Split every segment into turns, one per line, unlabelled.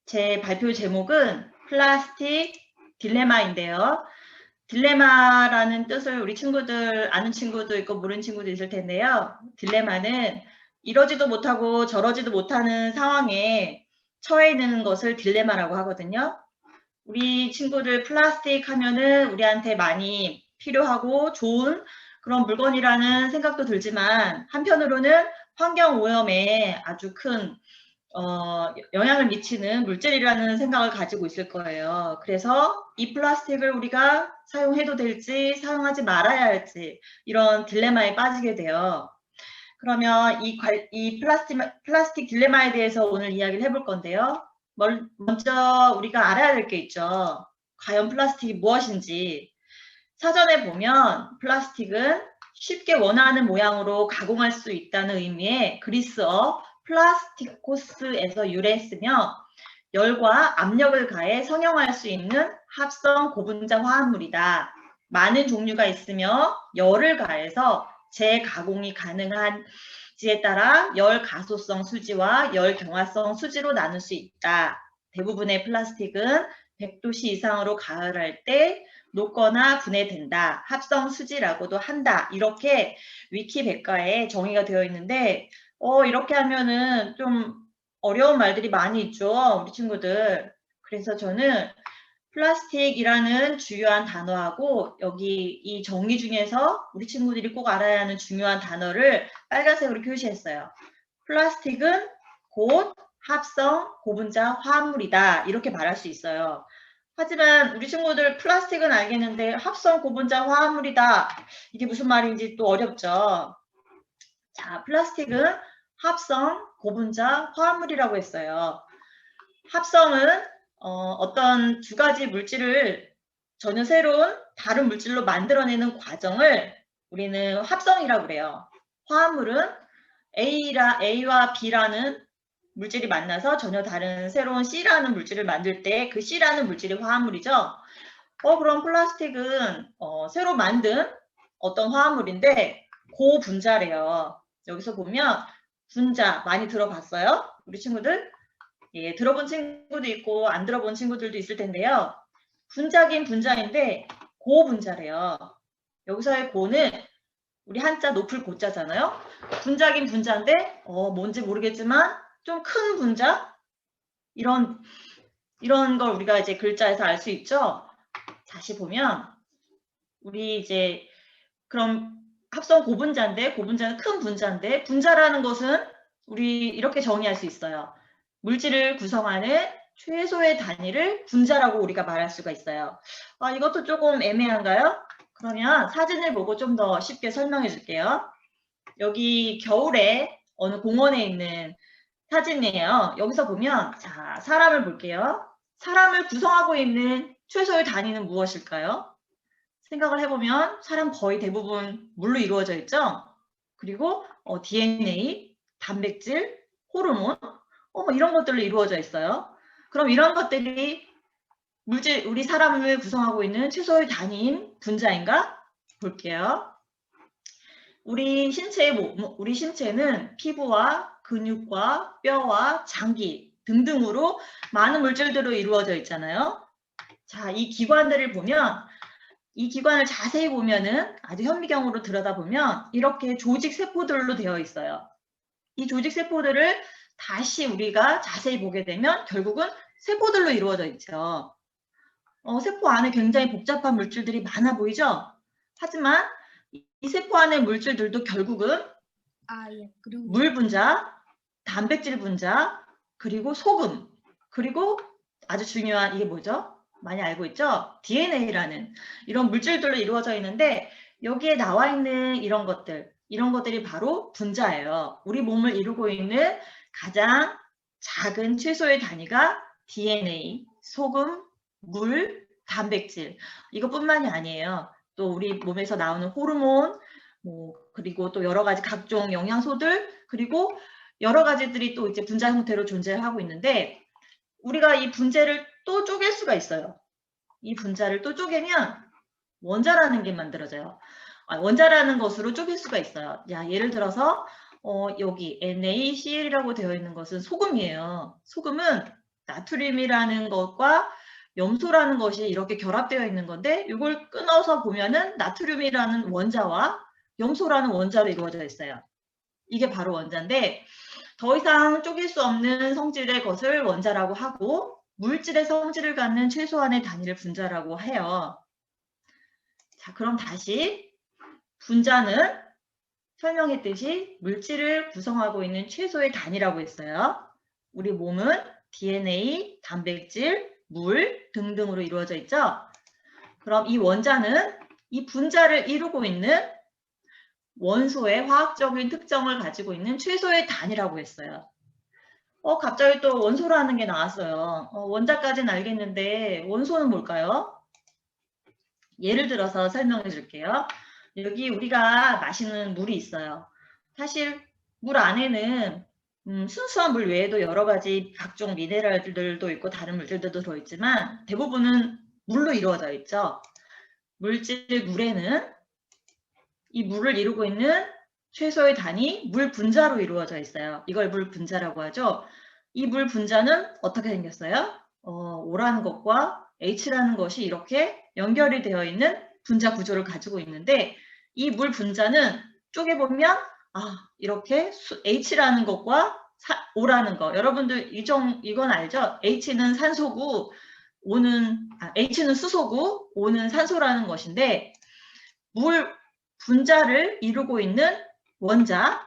제 발표 제목은 플라스틱 딜레마인데요. 딜레마라는 뜻을 우리 친구들 아는 친구도 있고 모르는 친구도 있을 텐데요. 딜레마는 이러지도 못하고 저러지도 못하는 상황에 처해 있는 것을 딜레마라고 하거든요. 우리 친구들 플라스틱 하면은 우리한테 많이 필요하고 좋은 그런 물건이라는 생각도 들지만 한편으로는 환경 오염에 아주 큰 영향을 미치는 물질이라는 생각을 가지고 있을 거예요. 그래서 이 플라스틱을 우리가 사용해도 될지 사용하지 말아야 할지 이런 딜레마에 빠지게 돼요. 그러면 이 플라스틱 딜레마에 대해서 오늘 이야기를 해볼 건데요. 먼저 우리가 알아야 될 게 있죠. 과연 플라스틱이 무엇인지. 사전에 보면 플라스틱은 쉽게 원하는 모양으로 가공할 수 있다는 의미의 그리스어 플라스티코스에서 유래했으며 열과 압력을 가해 성형할 수 있는 합성 고분자 화합물이다. 많은 종류가 있으며 열을 가해서 재가공이 가능한지에 따라 열 가소성 수지와 열 경화성 수지로 나눌 수 있다. 대부분의 플라스틱은 100도씨 이상으로 가열할 때 녹거나 분해된다. 합성 수지라고도 한다. 이렇게 위키백과에 정의가 되어 있는데 이렇게 하면은 좀 어려운 말들이 많이 있죠. 우리 친구들. 그래서 저는 플라스틱이라는 주요한 단어하고 여기 이 정의 중에서 우리 친구들이 꼭 알아야 하는 중요한 단어를 빨간색으로 표시했어요. 플라스틱은 곧 합성 고분자 화합물이다. 이렇게 말할 수 있어요. 하지만 우리 친구들 플라스틱은 알겠는데 합성 고분자 화합물이다. 이게 무슨 말인지 또 어렵죠. 자, 플라스틱은 합성 고분자 화합물이라고 했어요. 합성은 어떤 두 가지 물질을 전혀 새로운 다른 물질로 만들어내는 과정을 우리는 합성이라고 그래요. 화합물은 A와 B라는 물질이 만나서 전혀 다른 새로운 C라는 물질을 만들 때 그 C라는 물질이 화합물이죠. 그럼 플라스틱은 새로 만든 어떤 화합물인데 고분자래요. 여기서 보면 분자 많이 들어봤어요? 우리 친구들? 예, 들어본 친구도 있고 안 들어본 친구들도 있을 텐데요. 분자긴 분자인데 고분자래요. 여기서의 고는 우리 한자 높을 고자잖아요. 분자긴 분자인데 뭔지 모르겠지만 좀 큰 분자? 이런 걸 우리가 이제 글자에서 알 수 있죠. 다시 보면 우리 이제 그럼 합성 고분자인데 고분자는 큰 분자인데 분자라는 것은 우리 이렇게 정의할 수 있어요. 물질을 구성하는 최소의 단위를 분자라고 우리가 말할 수가 있어요. 이것도 조금 애매한가요? 그러면 사진을 보고 좀 더 쉽게 설명해 줄게요. 여기 겨울에 어느 공원에 있는 사진이에요. 여기서 보면 자, 사람을 볼게요. 사람을 구성하고 있는 최소의 단위는 무엇일까요? 생각을 해보면 사람 거의 대부분 물로 이루어져 있죠. 그리고 DNA, 단백질, 호르몬 뭐 이런 것들로 이루어져 있어요. 그럼 이런 것들이 우리 사람을 구성하고 있는 최소의 단위인 분자인가? 볼게요. 우리 신체는 피부와 근육과 뼈와 장기 등등으로 많은 물질들로 이루어져 있잖아요. 자, 이 기관들을 보면 이 기관을 자세히 보면은 아주 현미경으로 들여다보면 이렇게 조직 세포들로 되어 있어요. 이 조직 세포들을 다시 우리가 자세히 보게 되면 결국은 세포들로 이루어져 있죠. 세포 안에 굉장히 복잡한 물질들이 많아 보이죠? 하지만 이 세포 안의 물질들도 결국은 물 분자, 단백질 분자, 그리고 소금, 그리고 아주 중요한 이게 뭐죠? 많이 알고 있죠? DNA라는 이런 물질들로 이루어져 있는데 여기에 나와 있는 이런 것들이 바로 분자예요. 우리 몸을 이루고 있는 가장 작은 최소의 단위가 DNA, 소금, 물, 단백질 이것뿐만이 아니에요. 또 우리 몸에서 나오는 호르몬, 그리고 또 여러 가지 각종 영양소들, 그리고 여러 가지들이 또 이제 분자 형태로 존재하고 있는데 우리가 이 분자를 또 쪼갤 수가 있어요. 이 분자를 또 쪼개면 원자라는 게 만들어져요. 원자라는 것으로 쪼갤 수가 있어요. 예를 들어서 여기 NaCl이라고 되어 있는 것은 소금이에요. 소금은 나트륨이라는 것과 염소라는 것이 이렇게 결합되어 있는 건데 이걸 끊어서 보면은 나트륨이라는 원자와 염소라는 원자로 이루어져 있어요. 이게 바로 원자인데 더 이상 쪼갤 수 없는 성질의 것을 원자라고 하고 물질의 성질을 갖는 최소한의 단위를 분자라고 해요. 자, 그럼 다시 분자는 설명했듯이 물질을 구성하고 있는 최소의 단위라고 했어요. 우리 몸은 DNA, 단백질, 물 등등으로 이루어져 있죠. 그럼 이 원자는 이 분자를 이루고 있는 원소의 화학적인 특성을 가지고 있는 최소의 단위라고 했어요. 갑자기 또 원소라는 게 나왔어요. 원자까지는 알겠는데 원소는 뭘까요? 예를 들어서 설명해 줄게요. 여기 우리가 마시는 물이 있어요. 사실 물 안에는 순수한 물 외에도 여러 가지 각종 미네랄들도 있고 다른 물질들도 들어있지만 대부분은 물로 이루어져 있죠. 물에는 이 물을 이루고 있는 최소의 단위 물 분자로 이루어져 있어요. 이걸 물 분자라고 하죠. 이 물 분자는 어떻게 생겼어요? O라는 것과 H라는 것이 이렇게 연결이 되어 있는 분자 구조를 가지고 있는데 이 물 분자는 쪼개보면 이렇게 H라는 것과 O라는 거 여러분들 이건 알죠? H는 산소고 H는 수소고 O는 산소라는 것인데 물 분자를 이루고 있는 원자,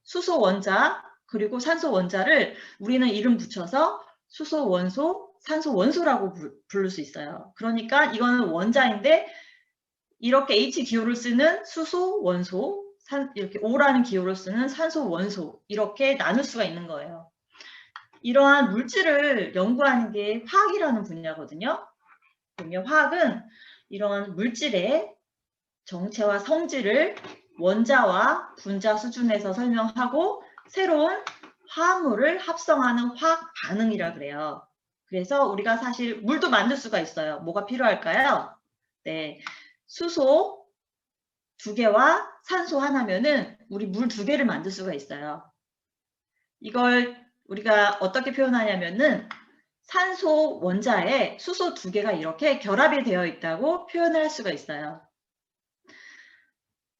수소 원자, 그리고 산소 원자를 우리는 이름 붙여서 수소 원소, 산소 원소라고 부를 수 있어요. 그러니까 이거는 원자인데 이렇게 H 기호를 쓰는 수소 원소, 이렇게 O라는 기호를 쓰는 산소 원소 이렇게 나눌 수가 있는 거예요. 이러한 물질을 연구하는 게 화학이라는 분야거든요. 그러면 화학은 이런 물질의 정체와 성질을 원자와 분자 수준에서 설명하고 새로운 화합물을 합성하는 화학 반응이라 그래요. 그래서 우리가 사실 물도 만들 수가 있어요. 뭐가 필요할까요? 네, 수소 2개와 산소 하나면은 우리 물 2개를 만들 수가 있어요. 이걸 우리가 어떻게 표현하냐면은 산소 원자에 수소 2개가 이렇게 결합이 되어 있다고 표현을 할 수가 있어요.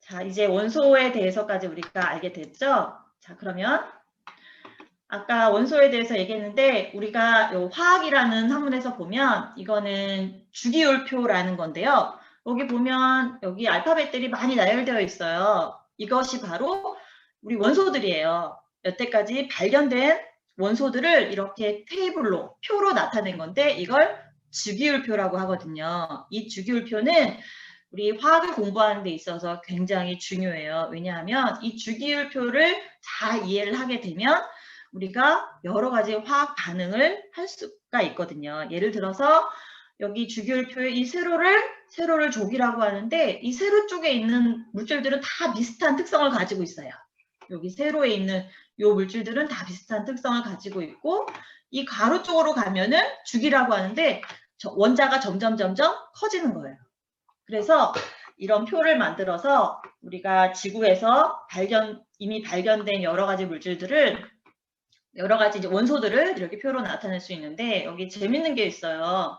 자, 이제 원소에 대해서까지 우리가 알게 됐죠? 자, 그러면 아까 원소에 대해서 얘기했는데 우리가 요 화학이라는 학문에서 보면 이거는 주기율표라는 건데요. 여기 보면 여기 알파벳들이 많이 나열되어 있어요. 이것이 바로 우리 원소들이에요. 여태까지 발견된 원소들을 이렇게 테이블로, 표로 나타낸 건데 이걸 주기율표라고 하거든요. 이 주기율표는 우리 화학을 공부하는 데 있어서 굉장히 중요해요. 왜냐하면 이 주기율표를 잘 이해를 하게 되면 우리가 여러 가지 화학 반응을 할 수가 있거든요. 예를 들어서 여기 주기율표의 이 세로를 족이라고 하는데 이 세로 쪽에 있는 물질들은 다 비슷한 특성을 가지고 있어요. 여기 세로에 있는 이 물질들은 다 비슷한 특성을 가지고 있고 이 가로 쪽으로 가면은 주기라고 하는데 원자가 점점 커지는 거예요. 그래서 이런 표를 만들어서 우리가 지구에서 이미 발견된 여러 가지 물질들을 여러 가지 이제 원소들을 이렇게 표로 나타낼 수 있는데 여기 재밌는 게 있어요.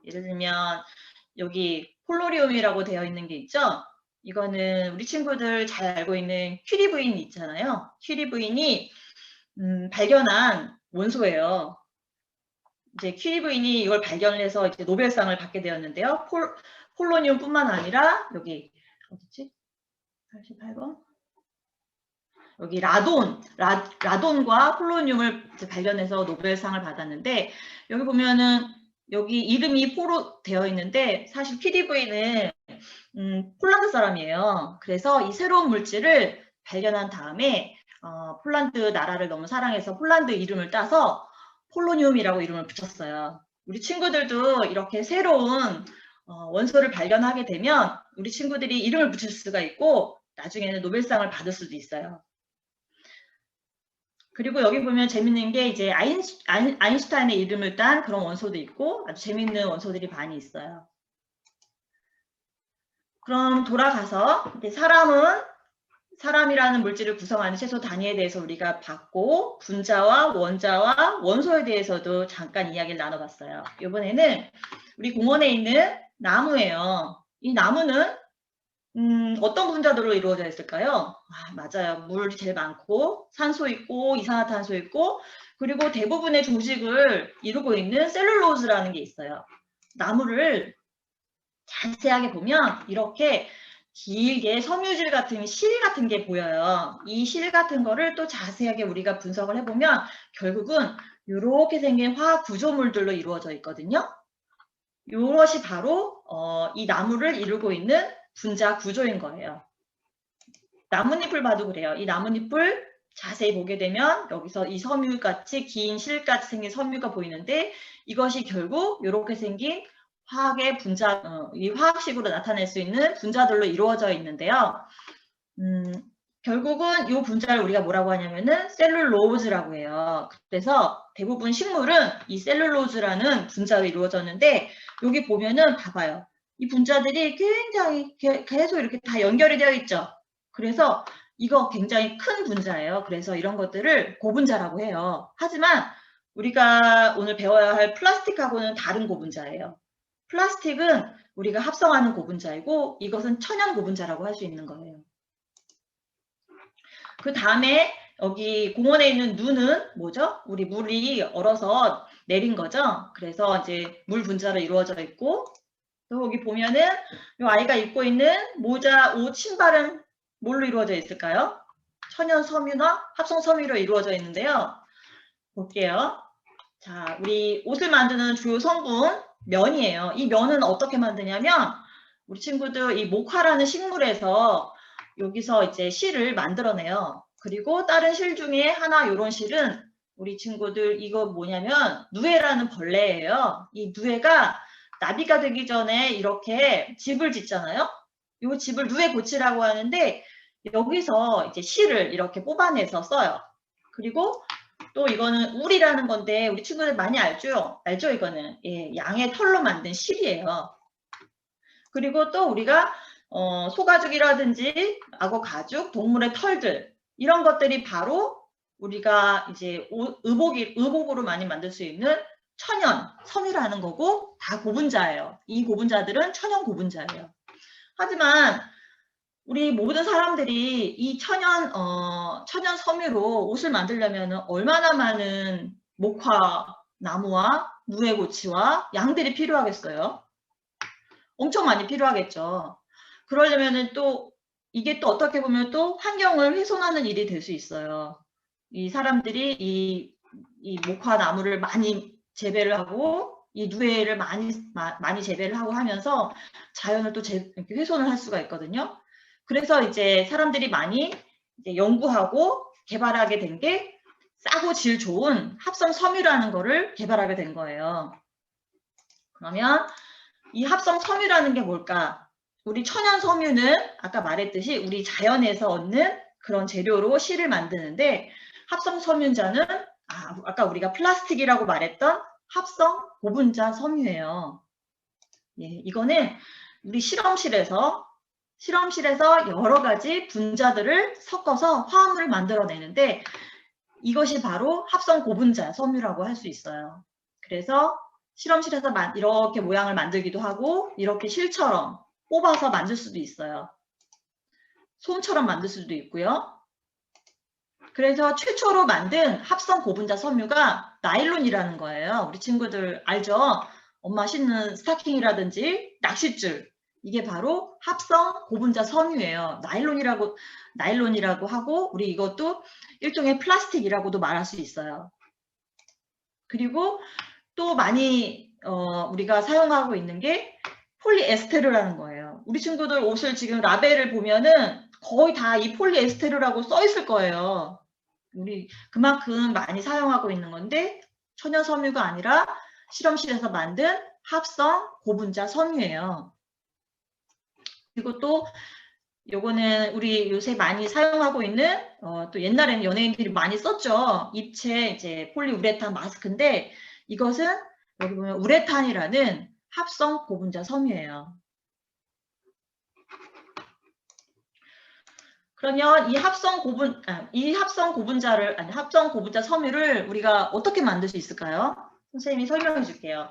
예를 들면 여기 폴로리움이라고 되어 있는 게 있죠. 이거는 우리 친구들 잘 알고 있는 퀴리 부인 있잖아요. 퀴리 부인이 발견한 원소예요. 이제 퀴리 부인이 이걸 발견을 해서 이제 노벨상을 받게 되었는데요. 폴로니움뿐만 아니라 여기 어디지? 88번. 여기 라돈과 폴로니움을 발견해서 노벨상을 받았는데 여기 보면은 여기 이름이 포로 되어 있는데 사실 PDV는 폴란드 사람이에요. 그래서 이 새로운 물질을 발견한 다음에 폴란드 나라를 너무 사랑해서 폴란드 이름을 따서 폴로니움이라고 이름을 붙였어요. 우리 친구들도 이렇게 새로운 원소를 발견하게 되면 우리 친구들이 이름을 붙일 수가 있고 나중에는 노벨상을 받을 수도 있어요. 그리고 여기 보면 재밌는 게 이제 아인슈타인의 이름을 딴 그런 원소도 있고 아주 재밌는 원소들이 많이 있어요. 그럼 돌아가서 이제 사람은 사람이라는 물질을 구성하는 채소 단위에 대해서 우리가 봤고, 분자와 원자와 원소에 대해서도 잠깐 이야기를 나눠봤어요. 이번에는 우리 공원에 있는 나무예요. 이 나무는 어떤 분자들로 이루어져 있을까요? 맞아요. 물이 제일 많고, 산소 있고, 이산화탄소 있고, 그리고 대부분의 조직을 이루고 있는 셀룰로즈라는 게 있어요. 나무를 자세하게 보면 이렇게 길게 섬유질 같은 실 같은 게 보여요. 이 실 같은 거를 또 자세하게 우리가 분석을 해보면 결국은 이렇게 생긴 화학 구조물들로 이루어져 있거든요. 이것이 바로 이 나무를 이루고 있는 분자 구조인 거예요. 나뭇잎을 봐도 그래요. 이 나뭇잎을 자세히 보게 되면 여기서 이 섬유같이 긴 실같이 생긴 섬유가 보이는데 이것이 결국 이렇게 생긴 화학의 분자, 이 화학식으로 나타낼 수 있는 분자들로 이루어져 있는데요. 결국은 이 분자를 우리가 뭐라고 하냐면은 셀룰로즈라고 해요. 그래서 대부분 식물은 이 셀룰로즈라는 분자로 이루어졌는데 여기 보면은 봐봐요. 이 분자들이 굉장히 계속 이렇게 다 연결이 되어 있죠. 그래서 이거 굉장히 큰 분자예요. 그래서 이런 것들을 고분자라고 해요. 하지만 우리가 오늘 배워야 할 플라스틱하고는 다른 고분자예요. 플라스틱은 우리가 합성하는 고분자이고 이것은 천연 고분자라고 할 수 있는 거예요. 그 다음에 여기 공원에 있는 눈은 뭐죠? 우리 물이 얼어서 내린 거죠. 그래서 이제 물 분자로 이루어져 있고 또 여기 보면은 이 아이가 입고 있는 모자, 옷, 신발은 뭘로 이루어져 있을까요? 천연 섬유나 합성 섬유로 이루어져 있는데요. 볼게요. 자, 우리 옷을 만드는 주요 성분 면이에요. 이 면은 어떻게 만드냐면 우리 친구들 이 목화라는 식물에서 여기서 이제 실을 만들어내요. 그리고 다른 실 중에 하나 요런 실은 우리 친구들 이거 뭐냐면 누에라는 벌레예요. 이 누에가 나비가 되기 전에 이렇게 집을 짓잖아요. 이 집을 누에 고치라고 하는데 여기서 이제 실을 이렇게 뽑아내서 써요. 그리고 또 이거는 울이라는 건데 우리 친구들 많이 알죠? 알죠 이거는? 예, 양의 털로 만든 실이에요. 그리고 또 우리가 소가죽이라든지 악어 가죽, 동물의 털들 이런 것들이 바로 우리가 이제 의복으로 많이 만들 수 있는 천연 섬유라는 거고 다 고분자예요. 이 고분자들은 천연 고분자예요. 하지만 우리 모든 사람들이 이 천연 섬유로 옷을 만들려면 얼마나 많은 목화 나무와 누에고치와 양들이 필요하겠어요? 엄청 많이 필요하겠죠. 그러려면은 또 이게 또 어떻게 보면 또 환경을 훼손하는 일이 될 수 있어요. 이 사람들이 이 목화 나무를 많이 재배를 하고 이 누에를 많이 재배를 하고 하면서 자연을 또 이렇게 훼손을 할 수가 있거든요. 그래서 이제 사람들이 많이 이제 연구하고 개발하게 된 게 싸고 질 좋은 합성 섬유라는 거를 개발하게 된 거예요. 그러면 이 합성 섬유라는 게 뭘까? 우리 천연 섬유는 아까 말했듯이 우리 자연에서 얻는 그런 재료로 실을 만드는데 합성 섬유자는 아까 우리가 플라스틱이라고 말했던 합성 고분자 섬유예요. 예, 이거는 우리 실험실에서 여러 가지 분자들을 섞어서 화합물을 만들어내는데 이것이 바로 합성 고분자 섬유라고 할 수 있어요. 그래서 실험실에서 이렇게 모양을 만들기도 하고 이렇게 실처럼 뽑아서 만들 수도 있어요. 솜처럼 만들 수도 있고요. 그래서 최초로 만든 합성 고분자 섬유가 나일론이라는 거예요. 우리 친구들 알죠? 엄마 신는 스타킹이라든지 낚싯줄 이게 바로 합성 고분자 섬유예요. 나일론이라고 하고 우리 이것도 일종의 플라스틱이라고도 말할 수 있어요. 그리고 또 많이 우리가 사용하고 있는 게 폴리에스테르라는 거예요. 우리 친구들 옷을 지금 라벨을 보면은 거의 다 이 폴리에스테르라고 써 있을 거예요. 우리 그만큼 많이 사용하고 있는 건데 천연 섬유가 아니라 실험실에서 만든 합성 고분자 섬유예요. 그리고 또 요거는 우리 요새 많이 사용하고 있는 또 옛날에는 연예인들이 많이 썼죠. 입체 이제 폴리우레탄 마스크인데 이것은 여기 보면 우레탄이라는 합성 고분자 섬유예요. 그러면 이 합성 고분자 섬유를 우리가 어떻게 만들 수 있을까요? 선생님이 설명해 줄게요.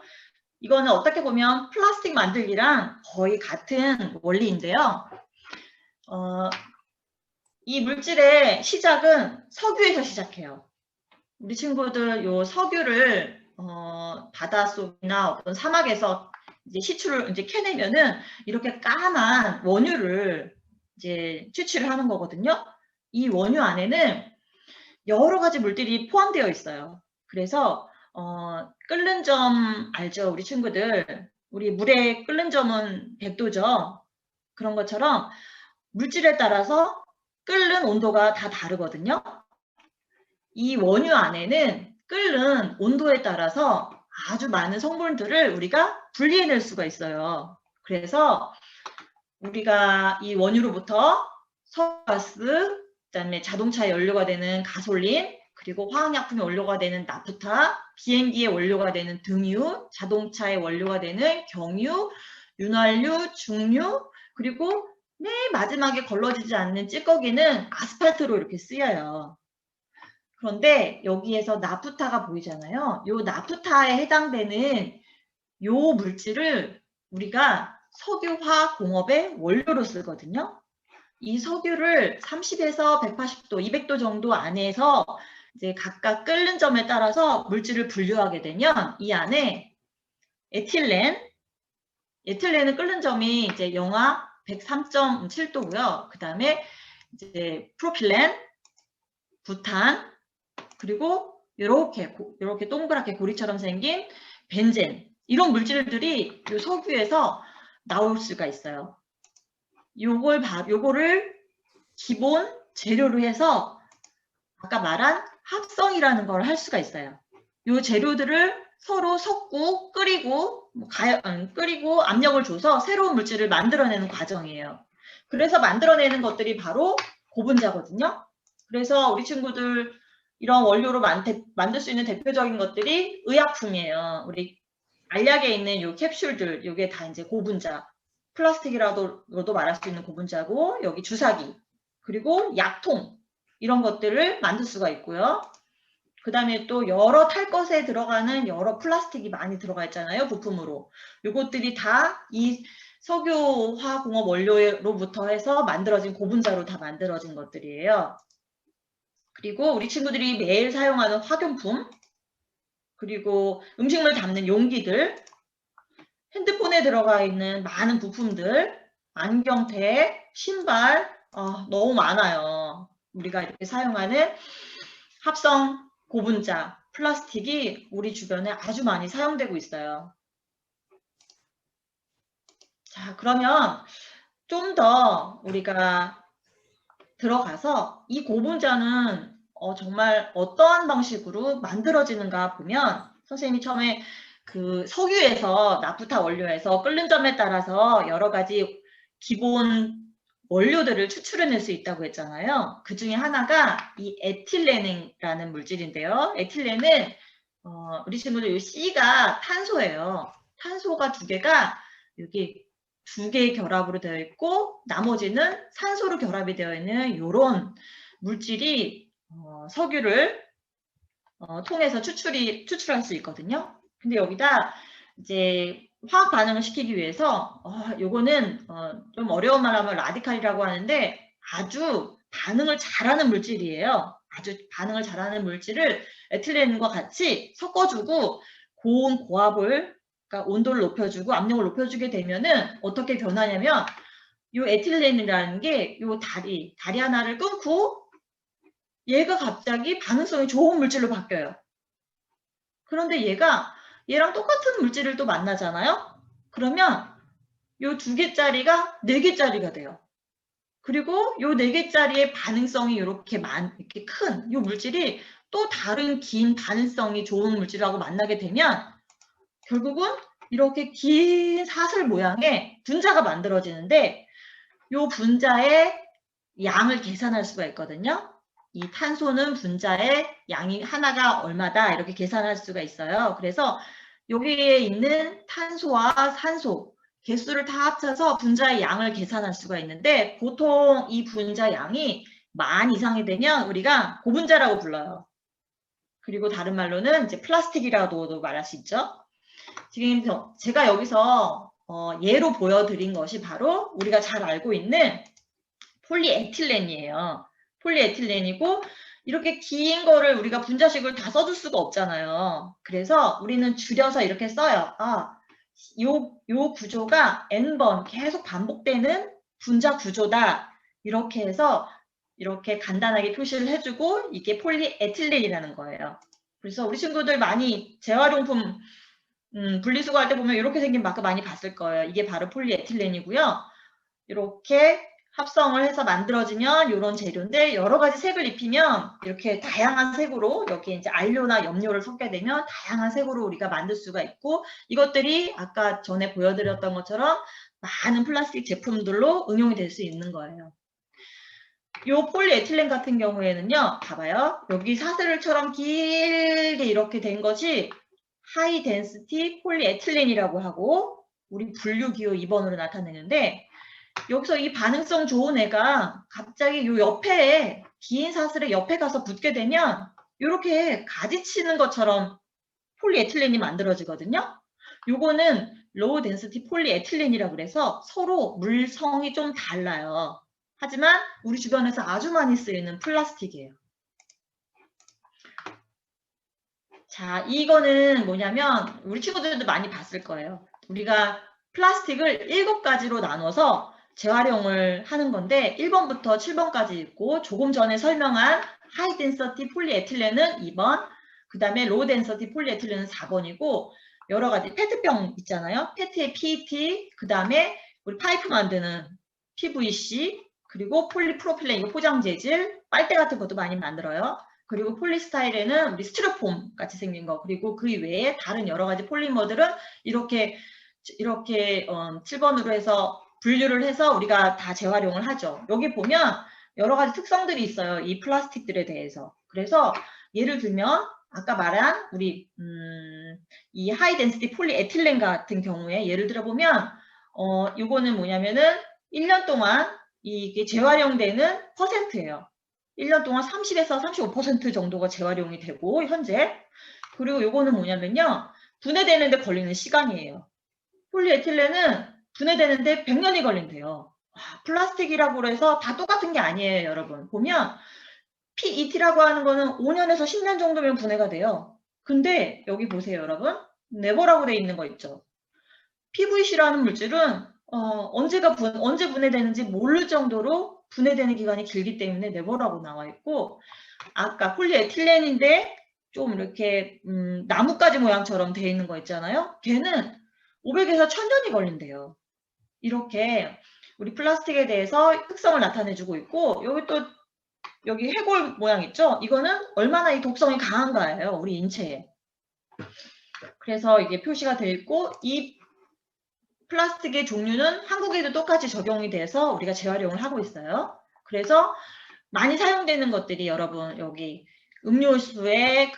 이거는 어떻게 보면 플라스틱 만들기랑 거의 같은 원리인데요. 이 물질의 시작은 석유에서 시작해요. 우리 친구들 요 석유를 바닷속이나 어떤 사막에서 이제 시추를 이제 캐내면은 이렇게 까만 원유를 이제 추출을 하는 거거든요. 이 원유 안에는 여러 가지 물들이 포함되어 있어요. 그래서 끓는 점 알죠? 우리 친구들. 우리 물에 끓는 점은 100도죠. 그런 것처럼 물질에 따라서 끓는 온도가 다 다르거든요. 이 원유 안에는 끓는 온도에 따라서 아주 많은 성분들을 우리가 분리해낼 수가 있어요. 그래서 우리가 이 원유로부터 석가스, 그다음에 자동차의 연료가 되는 가솔린, 그리고 화학약품의 원료가 되는 나프타, 비행기의 원료가 되는 등유, 자동차의 원료가 되는 경유, 윤활유, 중유, 그리고 맨 마지막에 걸러지지 않는 찌꺼기는 아스팔트로 이렇게 쓰여요. 그런데 여기에서 나프타가 보이잖아요. 요 나프타에 해당되는 요 물질을 우리가 석유화공업의 원료로 쓰거든요. 이 석유를 30에서 180도, 200도 정도 안에서 이제 각각 끓는 점에 따라서 물질을 분류하게 되면 이 안에 에틸렌은 끓는 점이 이제 영하 103.7도고요. 그 다음에 이제 프로필렌, 부탄, 그리고 이렇게 동그랗게 고리처럼 생긴 벤젠, 이런 물질들이 이 석유에서 나올 수가 있어요. 요거를 기본 재료로 해서 아까 말한 합성이라는 걸 할 수가 있어요. 요 재료들을 서로 섞고 끓이고 압력을 줘서 새로운 물질을 만들어내는 과정이에요. 그래서 만들어내는 것들이 바로 고분자거든요. 그래서 우리 친구들 이런 원료로 만들 수 있는 대표적인 것들이 의약품이에요. 우리 알약에 있는 요 캡슐들, 요게 다 이제 고분자. 플라스틱이라고도 말할 수 있는 고분자고, 여기 주사기, 그리고 약통, 이런 것들을 만들 수가 있고요. 그 다음에 또 여러 탈 것에 들어가는 여러 플라스틱이 많이 들어가 있잖아요, 부품으로. 요것들이 다 이 석유화공업 원료로부터 해서 만들어진 고분자로 다 만들어진 것들이에요. 그리고 우리 친구들이 매일 사용하는 학용품, 그리고 음식물 담는 용기들, 핸드폰에 들어가 있는 많은 부품들, 안경테, 신발, 너무 많아요. 우리가 이렇게 사용하는 합성 고분자, 플라스틱이 우리 주변에 아주 많이 사용되고 있어요. 자, 그러면 좀 더 우리가 들어가서 이 고분자는 정말 어떠한 방식으로 만들어지는가 보면, 선생님이 처음에 그 석유에서 나프타 원료에서 끓는 점에 따라서 여러 가지 기본 원료들을 추출해낼 수 있다고 했잖아요. 그 중에 하나가 이 에틸렌이라는 물질인데요. 에틸렌은 우리 친구들 이 C가 탄소예요. 탄소가 두 개가 여기 두 개의 결합으로 되어 있고 나머지는 산소로 결합이 되어 있는 이런 물질이 석유를 통해서 추출할 수 있거든요. 근데 여기다 이제 화학 반응을 시키기 위해서 요거는 좀 어려운 말하면 라디칼이라고 하는데 아주 반응을 잘하는 물질이에요. 아주 반응을 잘하는 물질을 에틸렌과 같이 섞어주고 고온 고압을, 그러니까 온도를 높여주고 압력을 높여주게 되면은 어떻게 변하냐면 요 에틸렌이라는 게 요 다리 하나를 끊고 얘가 갑자기 반응성이 좋은 물질로 바뀌어요. 그런데 얘랑 똑같은 물질을 또 만나잖아요. 그러면 요 2개짜리가 4개짜리가 돼요. 그리고 요 4개짜리의 반응성이 이렇게 큰 요 물질이 또 다른 긴 반응성이 좋은 물질하고 만나게 되면 결국은 이렇게 긴 사슬 모양의 분자가 만들어지는데 요 분자의 양을 계산할 수가 있거든요. 이 탄소는 분자의 양이 하나가 얼마다 이렇게 계산할 수가 있어요. 그래서 여기에 있는 탄소와 산소, 개수를 다 합쳐서 분자의 양을 계산할 수가 있는데 보통 이 분자 양이 10,000 이상이 되면 우리가 고분자라고 불러요. 그리고 다른 말로는 이제 플라스틱이라고도 말할 수 있죠. 지금 제가 여기서 예로 보여드린 것이 바로 우리가 잘 알고 있는 폴리에틸렌이에요. 폴리에틸렌이고 이렇게 긴 거를 우리가 분자식을 다 써줄 수가 없잖아요. 그래서 우리는 줄여서 이렇게 써요. 요 구조가 n번 계속 반복되는 분자 구조다. 이렇게 해서 이렇게 간단하게 표시를 해주고 이게 폴리에틸렌이라는 거예요. 그래서 우리 친구들 많이 재활용품 분리수거할 때 보면 이렇게 생긴 마크 많이 봤을 거예요. 이게 바로 폴리에틸렌이고요. 이렇게 합성을 해서 만들어지면 이런 재료인데 여러 가지 색을 입히면 이렇게 다양한 색으로 여기에 이제 안료나 염료를 섞게 되면 다양한 색으로 우리가 만들 수가 있고 이것들이 아까 전에 보여드렸던 것처럼 많은 플라스틱 제품들로 응용이 될 수 있는 거예요. 이 폴리에틸렌 같은 경우에는요. 봐봐요. 여기 사슬처럼 길게 이렇게 된 것이 하이 덴시티 폴리에틸렌이라고 하고 우리 분류기호 2번으로 나타내는데 여기서 이 반응성 좋은 애가 갑자기 요 옆에 긴 사슬의 옆에 가서 붙게 되면 이렇게 가지치는 것처럼 폴리에틸렌이 만들어지거든요. 요거는 로우 덴시티 폴리에틸렌이라고 그래서 서로 물성이 좀 달라요. 하지만 우리 주변에서 아주 많이 쓰이는 플라스틱이에요. 자, 이거는 뭐냐면 우리 친구들도 많이 봤을 거예요. 우리가 플라스틱을 7가지로 나눠서 재활용을 하는 건데 1번부터 7번까지 있고 조금 전에 설명한 하이 덴서티 폴리에틸렌은 2번, 그 다음에 로우 덴서티 폴리에틸렌은 4번이고 여러 가지 페트병 있잖아요. 페트의 PET, 그 다음에 우리 파이프 만드는 PVC, 그리고 폴리프로필렌, 이거 포장재질, 빨대 같은 것도 많이 만들어요. 그리고 폴리스타이렌은 우리 스티로폼 같이 생긴 거, 그리고 그 외에 다른 여러 가지 폴리머들은 이렇게 7번으로 해서 분류를 해서 우리가 다 재활용을 하죠. 여기 보면 여러 가지 특성들이 있어요. 이 플라스틱들에 대해서. 그래서 예를 들면 아까 말한 우리 이 하이 덴시티 폴리에틸렌 같은 경우에 예를 들어 보면 이거는 뭐냐면은 1년 동안 이게 재활용되는 퍼센트예요. 1년 동안 30에서 35% 정도가 재활용이 되고 현재 그리고 요거는 뭐냐면요. 분해되는데 걸리는 시간이에요. 폴리에틸렌은 분해되는데 100년이 걸린대요. 플라스틱이라고 해서 다 똑같은 게 아니에요, 여러분. 보면 PET라고 하는 거는 5년에서 10년 정도면 분해가 돼요. 근데 여기 보세요, 여러분. 네버라고 돼 있는 거 있죠. PVC라는 물질은 언제 분해되는지 모를 정도로 분해되는 기간이 길기 때문에 네버라고 나와 있고 아까 폴리에틸렌인데 좀 이렇게 나뭇가지 모양처럼 돼 있는 거 있잖아요. 걔는 500에서 1000년이 걸린대요. 이렇게 우리 플라스틱에 대해서 특성을 나타내주고 있고 여기 해골 모양 있죠? 이거는 얼마나 이 독성이 강한가예요. 우리 인체에. 그래서 이게 표시가 되어 있고 이 플라스틱의 종류는 한국에도 똑같이 적용이 돼서 우리가 재활용을 하고 있어요. 그래서 많이 사용되는 것들이 여러분 여기 음료수의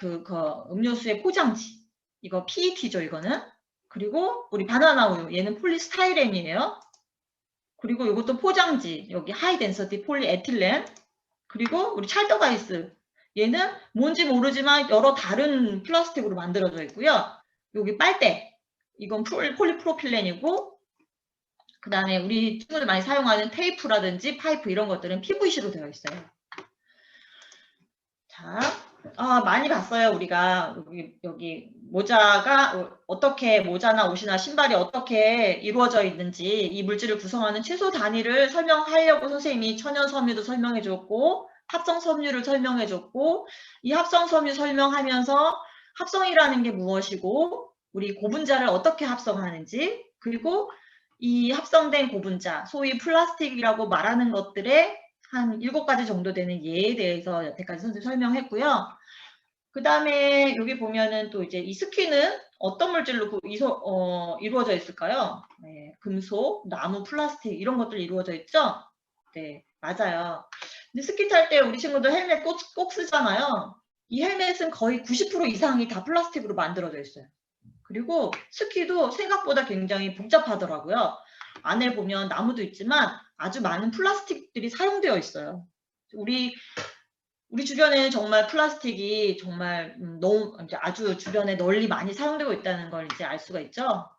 음료수의 포장지 이거 PET죠 이거는. 그리고 우리 바나나 우유 얘는 폴리스타이렌이에요. 그리고 이것도 포장지 여기 하이 덴서티 폴리에틸렌. 그리고 우리 찰떡 아이스 얘는 뭔지 모르지만 여러 다른 플라스틱으로 만들어져 있고요. 여기 빨대 이건 폴리프로필렌이고 그 다음에 우리 친구들 많이 사용하는 테이프라든지 파이프 이런 것들은 PVC로 되어 있어요. 자, 많이 봤어요. 우리가 여기 모자가 어떻게 모자나 옷이나 신발이 어떻게 이루어져 있는지 이 물질을 구성하는 최소 단위를 설명하려고 선생님이 천연 섬유도 설명해 줬고 합성 섬유를 설명해 줬고 이 합성 섬유 설명하면서 합성이라는 게 무엇이고 우리 고분자를 어떻게 합성하는지 그리고 이 합성된 고분자 소위 플라스틱이라고 말하는 것들의 한 7가지 정도 되는 예에 대해서 여태까지 선생님 설명했고요. 그 다음에 여기 보면은 또 이제 이 스킨은 어떤 물질로 이루어져 있을까요? 네, 금속, 나무, 플라스틱 이런 것들 이루어져 있죠? 네, 맞아요. 근데 스키 탈 때 우리 친구들 헬멧 꼭 쓰잖아요. 이 헬멧은 거의 90% 이상이 다 플라스틱으로 만들어져 있어요. 그리고 습기도 생각보다 굉장히 복잡하더라고요. 안에 보면 나무도 있지만 아주 많은 플라스틱들이 사용되어 있어요. 우리 주변에 정말 플라스틱이 정말 너무 이제 아주 주변에 널리 많이 사용되고 있다는 걸 이제 알 수가 있죠.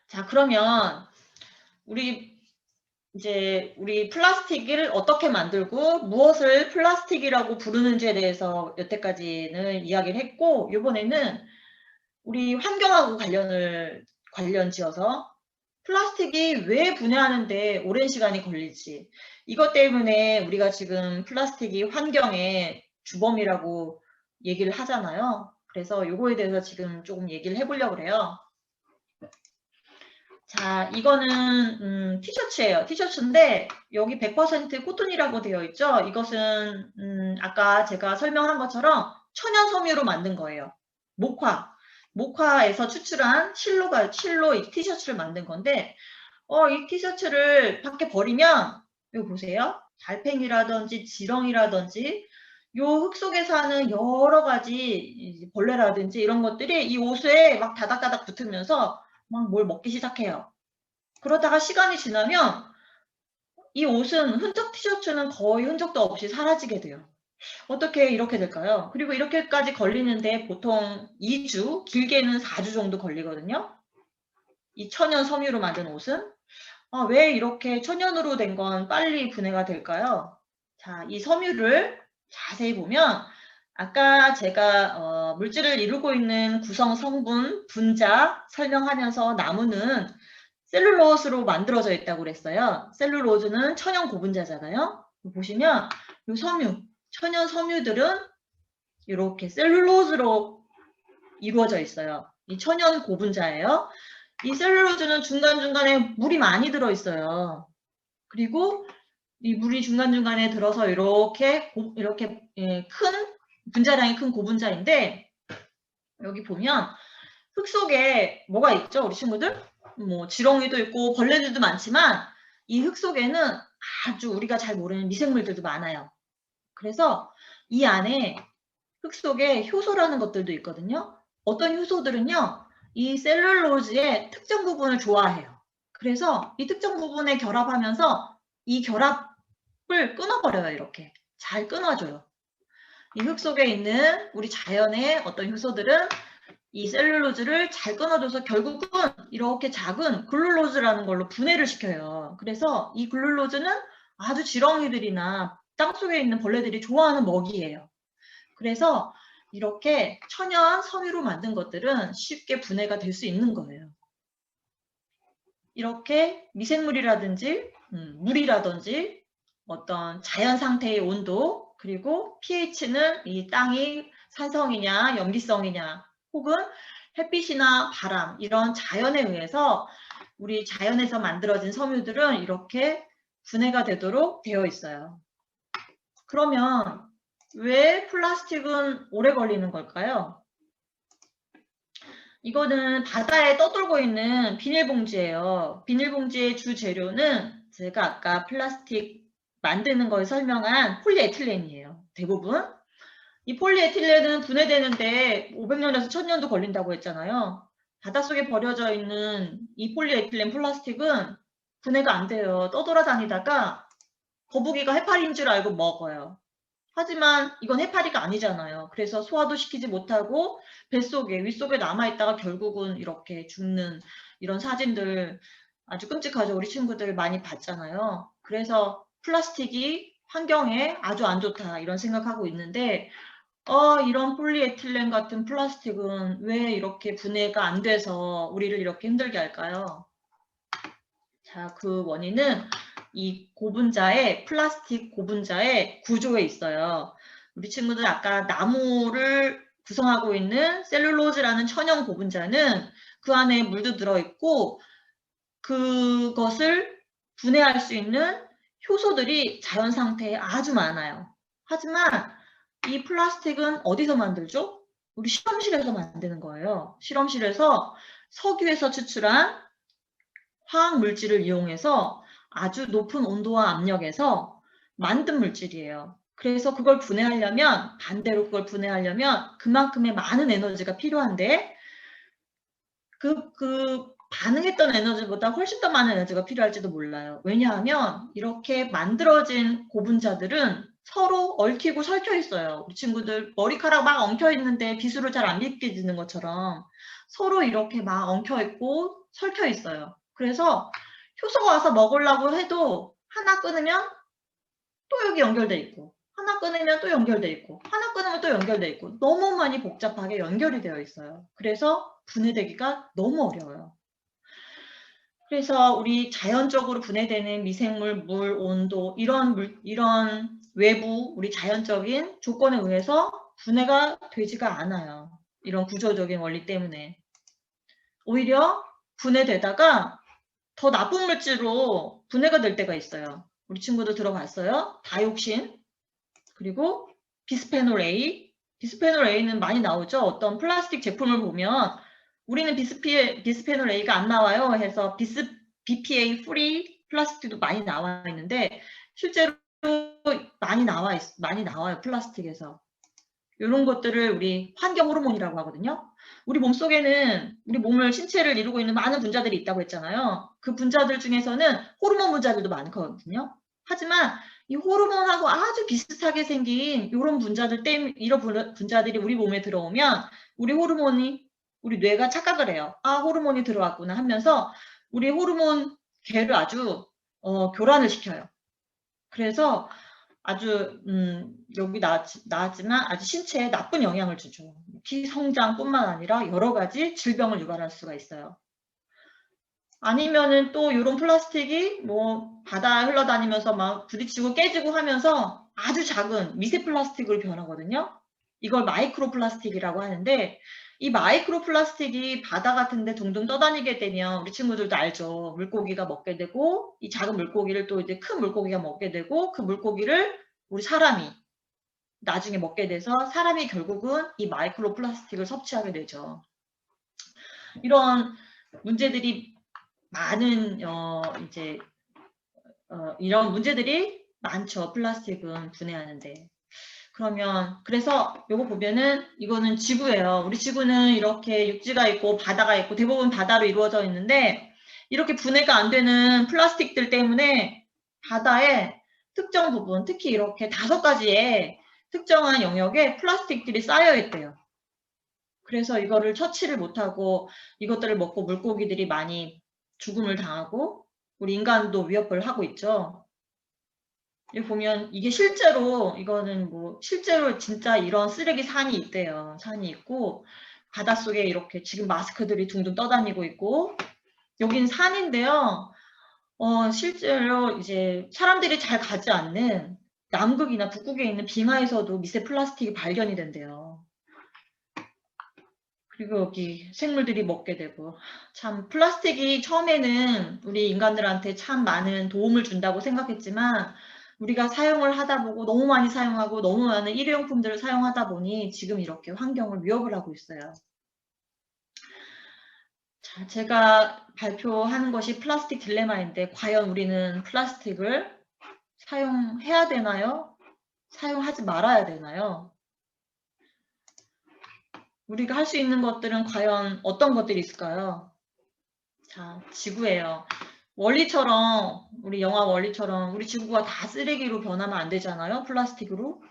자, 그러면 우리 플라스틱을 어떻게 만들고 무엇을 플라스틱이라고 부르는지에 대해서 여태까지는 이야기를 했고, 이번에는 우리 환경하고 관련 지어서 플라스틱이 왜 분해하는데 오랜 시간이 걸릴지, 이것 때문에 우리가 지금 플라스틱이 환경의 주범이라고 얘기를 하잖아요. 그래서 요거에 대해서 지금 조금 얘기를 해보려고 그래요. 자, 이거는 티셔츠예요. 티셔츠인데 여기 100% 코튼이라고 되어 있죠. 이것은 아까 제가 설명한 것처럼 천연 섬유로 만든 거예요. 목화에서 추출한 실로 이 티셔츠를 만든 건데, 이 티셔츠를 밖에 버리면, 이거 보세요. 달팽이라든지 지렁이라든지 요 흙 속에 사는 여러 가지 벌레라든지 이런 것들이 이 옷에 막 다닥다닥 붙으면서 막 뭘 먹기 시작해요. 그러다가 시간이 지나면 이 옷은 티셔츠는 거의 흔적도 없이 사라지게 돼요. 어떻게 이렇게 될까요? 그리고 이렇게까지 걸리는데 보통 2주, 길게는 4주 정도 걸리거든요. 이 천연 섬유로 만든 옷은. 왜 이렇게 천연으로 된 건 빨리 분해가 될까요? 자, 이 섬유를 자세히 보면 아까 제가 물질을 이루고 있는 구성 성분, 분자 설명하면서 나무는 셀룰로스로 만들어져 있다고 그랬어요. 셀룰로즈는 천연 고분자잖아요. 보시면 이 천연 섬유들은 이렇게 셀룰로즈로 이루어져 있어요. 이 천연 고분자예요. 이 셀룰로즈는 중간중간에 물이 많이 들어있어요. 그리고 이 물이 중간중간에 들어서 이렇게 분자량이 큰 고분자인데, 여기 보면 흙 속에 뭐가 있죠, 우리 친구들? 뭐 지렁이도 있고 벌레들도 많지만 이 흙 속에는 아주 우리가 잘 모르는 미생물들도 많아요. 그래서 이 안에 흙 속에 효소라는 것들도 있거든요. 어떤 효소들은요, 이 셀룰로즈의 특정 부분을 좋아해요. 그래서 이 특정 부분에 결합하면서 이 결합을 끊어버려요. 이렇게 잘 끊어줘요. 이 흙 속에 있는 우리 자연의 어떤 효소들은 이 셀룰로즈를 잘 끊어줘서 결국은 이렇게 작은 글룰로즈라는 걸로 분해를 시켜요. 그래서 이 글룰로즈는 아주 지렁이들이나 땅속에 있는 벌레들이 좋아하는 먹이예요. 그래서 이렇게 천연 섬유로 만든 것들은 쉽게 분해가 될 수 있는 거예요. 이렇게 미생물이라든지 물이라든지 어떤 자연 상태의 온도, 그리고 pH는 이 땅이 산성이냐 염기성이냐 혹은 햇빛이나 바람, 이런 자연에 의해서 우리 자연에서 만들어진 섬유들은 이렇게 분해가 되도록 되어 있어요. 그러면 왜 플라스틱은 오래 걸리는 걸까요? 이거는 바다에 떠돌고 있는 비닐봉지예요. 비닐봉지의 주 재료는 제가 아까 플라스틱 만드는 걸 설명한 폴리에틸렌이에요. 대부분. 이 폴리에틸렌은 분해되는데 500년에서 1000년도 걸린다고 했잖아요. 바닷속에 버려져 있는 이 폴리에틸렌 플라스틱은 분해가 안 돼요. 떠돌아다니다가 거북이가 해파리인 줄 알고 먹어요. 하지만 이건 해파리가 아니잖아요. 그래서 소화도 시키지 못하고 뱃속에, 윗속에 남아있다가 결국은 이렇게 죽는 이런 사진들 아주 끔찍하죠. 우리 친구들 많이 봤잖아요. 그래서 플라스틱이 환경에 아주 안 좋다 이런 생각하고 있는데, 이런 폴리에틸렌 같은 플라스틱은 왜 이렇게 분해가 안 돼서 우리를 이렇게 힘들게 할까요? 자, 그 원인은 이 플라스틱 고분자의 구조에 있어요. 우리 친구들 아까 나무를 구성하고 있는 셀룰로즈라는 천연 고분자는 그 안에 물도 들어있고 그것을 분해할 수 있는 효소들이 자연 상태에 아주 많아요. 하지만 이 플라스틱은 어디서 만들죠? 우리 실험실에서 만드는 거예요. 실험실에서 석유에서 추출한 화학 물질을 이용해서 아주 높은 온도와 압력에서 만든 물질이에요. 그래서 그걸 분해하려면, 반대로 그걸 분해하려면 그만큼의 많은 에너지가 필요한데 그 반응했던 에너지보다 훨씬 더 많은 에너지가 필요할지도 몰라요. 왜냐하면 이렇게 만들어진 고분자들은 서로 얽히고 설켜 있어요. 우리 친구들 머리카락 막 엉켜 있는데 비수를 잘 안 비껴지는 것처럼 서로 이렇게 막 엉켜 있고 설켜 있어요. 그래서 효소가 와서 먹으려고 해도 하나 끊으면 또 여기 연결돼 있고, 하나 끊으면 또 연결돼 있고, 하나 끊으면 또 연결돼 있고, 너무 많이 복잡하게 연결이 되어 있어요. 그래서 분해되기가 너무 어려워요. 그래서 우리 자연적으로 분해되는 미생물, 물, 온도 이런 외부 우리 자연적인 조건에 의해서 분해가 되지가 않아요. 이런 구조적인 원리 때문에. 오히려 분해되다가 더 나쁜 물질로 분해가 될 때가 있어요. 우리 친구들 들어봤어요? 다이옥신, 그리고 비스페놀 A. 비스페놀 A는 많이 나오죠. 어떤 플라스틱 제품을 보면 우리는 비스페놀 A가 안 나와요 해서 BPA 프리 플라스틱도 많이 나와 있는데 실제로 많이 나와요. 플라스틱에서. 이런 것들을 우리 환경 호르몬이라고 하거든요. 우리 몸속에는 우리 몸을 신체를 이루고 있는 많은 분자들이 있다고 했잖아요. 그 분자들 중에서는 호르몬 분자들도 많거든요. 하지만 이 호르몬하고 아주 비슷하게 생긴 이런 분자들 때문에 이런 분자들이 우리 몸에 들어오면 우리 뇌가 착각을 해요. 아, 호르몬이 들어왔구나 하면서 우리 호르몬 계를 아주 교란을 시켜요. 그래서 아주 여기 나왔지만 아주 신체에 나쁜 영향을 주죠. 키 성장뿐만 아니라 여러 가지 질병을 유발할 수가 있어요. 아니면은 또 이런 플라스틱이 뭐 바다에 흘러다니면서 막 부딪히고 깨지고 하면서 아주 작은 미세 플라스틱으로 변하거든요. 이걸 마이크로 플라스틱이라고 하는데 이 마이크로 플라스틱이 바다 같은 데 둥둥 떠다니게 되면 우리 친구들도 알죠. 물고기가 먹게 되고 이 작은 물고기를 또 이제 큰 물고기가 먹게 되고 그 물고기를 우리 사람이 나중에 먹게 돼서 사람이 결국은 이 마이크로 플라스틱을 섭취하게 되죠. 이런 문제들이 많은 이런 문제들이 많죠. 플라스틱은 분해하는데. 그러면 그래서 요거 보면은 이거는 지구예요. 우리 지구는 이렇게 육지가 있고 바다가 있고 대부분 바다로 이루어져 있는데 이렇게 분해가 안 되는 플라스틱들 때문에 바다에 특정 부분, 특히 이렇게 5가지의 특정한 영역에 플라스틱들이 쌓여 있대요. 그래서 이거를 처치를 못하고 이것들을 먹고 물고기들이 많이 죽음을 당하고 우리 인간도 위협을 하고 있죠. 여기 보면 이게 실제로 이거는 뭐 실제로 진짜 이런 쓰레기 산이 있대요. 산이 있고 바닷속에 이렇게 지금 마스크들이 둥둥 떠다니고 있고 여긴 산인데요. 실제로 이제 사람들이 잘 가지 않는 남극이나 북극에 있는 빙하에서도 미세 플라스틱이 발견이 된대요. 그리고 여기 생물들이 먹게 되고 참 플라스틱이 처음에는 우리 인간들한테 참 많은 도움을 준다고 생각했지만 우리가 사용을 하다 보고 너무 많이 사용하고 너무 많은 일회용품들을 사용하다 보니 지금 이렇게 환경을 위협을 하고 있어요. 자, 제가 발표하는 것이 플라스틱 딜레마인데 과연 우리는 플라스틱을 사용해야 되나요? 사용하지 말아야 되나요? 우리가 할 수 있는 것들은 과연 어떤 것들이 있을까요? 자, 지구예요. 원리처럼 우리 영화 원리처럼 우리 지구가 다 쓰레기로 변하면 안 되잖아요. 플라스틱으로.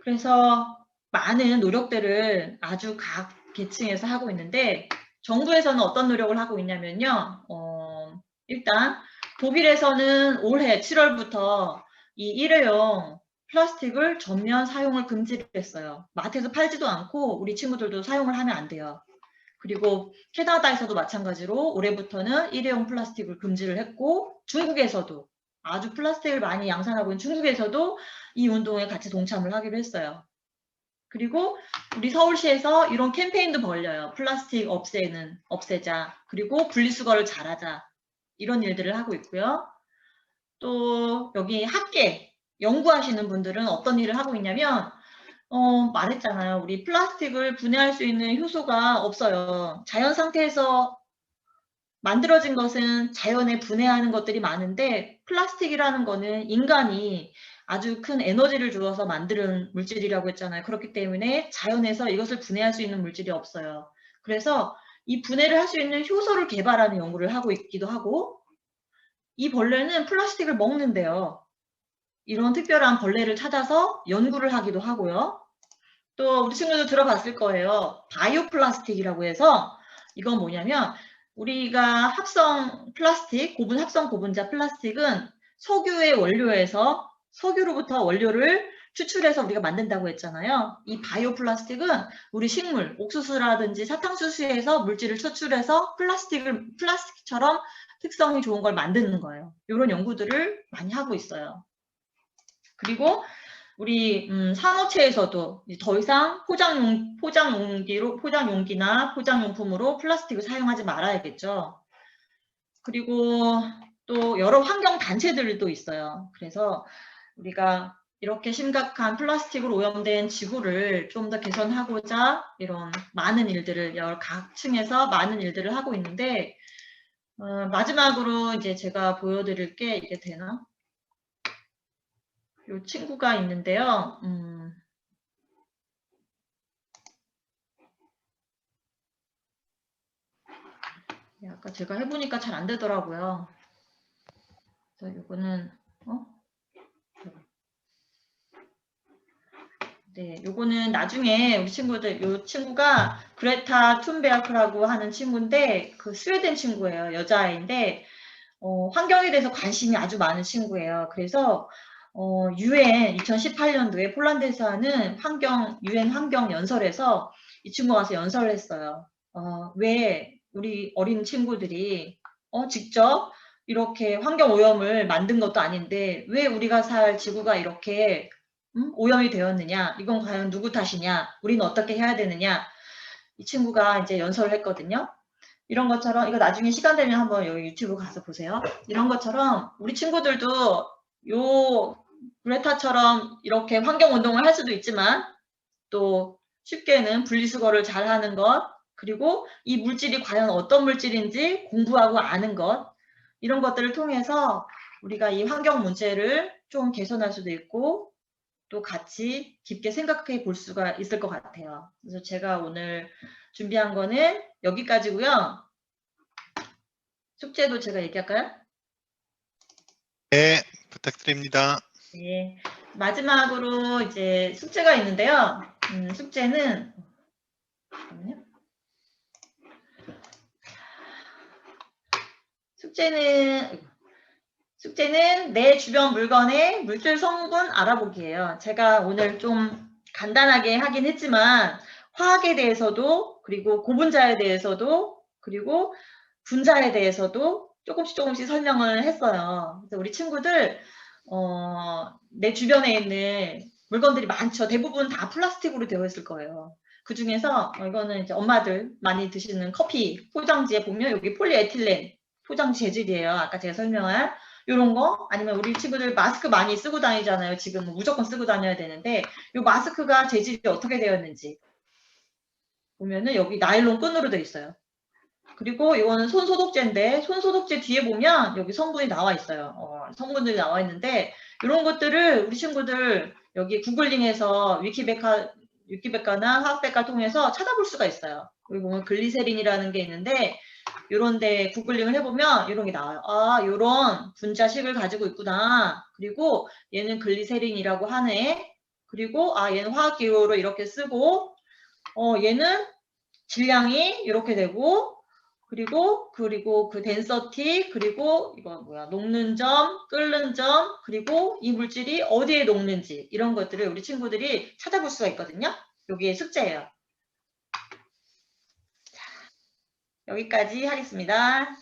그래서 많은 노력들을 아주 각 계층에서 하고 있는데 정부에서는 어떤 노력을 하고 있냐면요. 일단 독일에서는 올해 7월부터 이 일회용 플라스틱을 전면 사용을 금지를 했어요. 마트에서 팔지도 않고 우리 친구들도 사용을 하면 안 돼요. 그리고 캐나다에서도 마찬가지로 올해부터는 일회용 플라스틱을 금지를 했고 중국에서도 아주 플라스틱을 많이 양산하고 있는 중국에서도 이 운동에 같이 동참을 하기로 했어요. 그리고 우리 서울시에서 이런 캠페인도 벌려요. 플라스틱 없애자. 그리고 분리수거를 잘하자. 이런 일들을 하고 있고요. 또 여기 학계 연구하시는 분들은 어떤 일을 하고 있냐면 말했잖아요. 우리 플라스틱을 분해할 수 있는 효소가 없어요. 자연 상태에서 만들어진 것은 자연에 분해하는 것들이 많은데 플라스틱이라는 거는 인간이 아주 큰 에너지를 주어서 만드는 물질이라고 했잖아요. 그렇기 때문에 자연에서 이것을 분해할 수 있는 물질이 없어요. 그래서 이 분해를 할 수 있는 효소를 개발하는 연구를 하고 있기도 하고, 이 벌레는 플라스틱을 먹는데요. 이런 특별한 벌레를 찾아서 연구를 하기도 하고요. 또 우리 친구들 들어봤을 거예요. 바이오 플라스틱이라고 해서, 이건 뭐냐면 우리가 합성 플라스틱, 고분 합성 고분자 플라스틱은 석유의 원료에서 석유로부터 원료를 추출해서 우리가 만든다고 했잖아요. 이 바이오 플라스틱은 우리 식물, 옥수수라든지 사탕수수에서 물질을 추출해서 플라스틱처럼 특성이 좋은 걸 만드는 거예요. 이런 연구들을 많이 하고 있어요. 그리고 우리 산업체에서도 더 이상 포장용기나 포장용품으로 플라스틱을 사용하지 말아야겠죠. 그리고 또 여러 환경 단체들도 있어요. 그래서 우리가 이렇게 심각한 플라스틱으로 오염된 지구를 좀 더 개선하고자 이런 많은 일들을 각 층에서 많은 일들을 하고 있는데, 마지막으로 이제 제가 보여드릴 게 이게 되나? 요 친구가 있는데요. 아까 제가 해보니까 잘 안 되더라고요. 그래서 요거는 네, 요거는 나중에 우리 친구들, 요 친구가 그레타 툰베르크라고 하는 친구인데, 그 스웨덴 친구예요. 여자아이인데, 환경에 대해서 관심이 아주 많은 친구예요. 그래서 UN 2018년도에 폴란드에서 하는 UN 환경 연설에서 이 친구가 와서 연설을 했어요. 왜 우리 어린 친구들이 직접 이렇게 환경 오염을 만든 것도 아닌데 왜 우리가 살 지구가 이렇게 오염이 되었느냐, 이건 과연 누구 탓이냐, 우리는 어떻게 해야 되느냐, 이 친구가 이제 연설을 했거든요. 이런 것처럼, 이거 나중에 시간 되면 한번 여기 유튜브 가서 보세요. 이런 것처럼 우리 친구들도 요 그레타처럼 이렇게 환경운동을 할 수도 있지만, 또 쉽게는 분리수거를 잘 하는 것, 그리고 이 물질이 과연 어떤 물질인지 공부하고 아는 것, 이런 것들을 통해서 우리가 이 환경 문제를 좀 개선할 수도 있고, 또 같이 깊게 생각해 볼 수가 있을 것 같아요. 그래서 제가 오늘 준비한 거는 여기까지고요. 숙제도 제가 얘기할까요?
네, 부탁드립니다.
네. 마지막으로 이제 숙제가 있는데요. 숙제는 잠깐만요. 숙제는 내 주변 물건의 물질 성분 알아보기예요. 제가 오늘 좀 간단하게 하긴 했지만 화학에 대해서도, 그리고 고분자에 대해서도, 그리고 분자에 대해서도 조금씩 설명을 했어요. 그래서 우리 친구들 내 주변에 있는 물건들이 많죠. 대부분 다 플라스틱으로 되어 있을 거예요. 그 중에서 이거는 이제 엄마들 많이 드시는 커피 포장지에 보면 여기 폴리에틸렌 포장지 재질이에요. 아까 제가 설명한 이런 거, 아니면 우리 친구들 마스크 많이 쓰고 다니잖아요. 지금 무조건 쓰고 다녀야 되는데 이 마스크가 재질이 어떻게 되었는지 보면은 여기 나일론 끈으로 되어 있어요. 그리고 이거는 손소독제인데 손소독제 뒤에 보면 여기 성분이 나와 있어요. 성분들이 나와 있는데 이런 것들을 우리 친구들 여기 구글링해서 위키백과나 화학백과 통해서 찾아볼 수가 있어요. 여기 보면 글리세린이라는 게 있는데 요런데 구글링을 해보면 이런 게 나와요. 아, 요런 분자식을 가지고 있구나. 그리고 얘는 글리세린이라고 하네. 그리고 아, 얘는 화학기호로 이렇게 쓰고 얘는 질량이 이렇게 되고, 그리고 그 덴서티, 그리고 이거 뭐야, 녹는 점, 끓는 점, 그리고 이 물질이 어디에 녹는지, 이런 것들을 우리 친구들이 찾아볼 수가 있거든요. 여기에 숙제예요. 자, 여기까지 하겠습니다.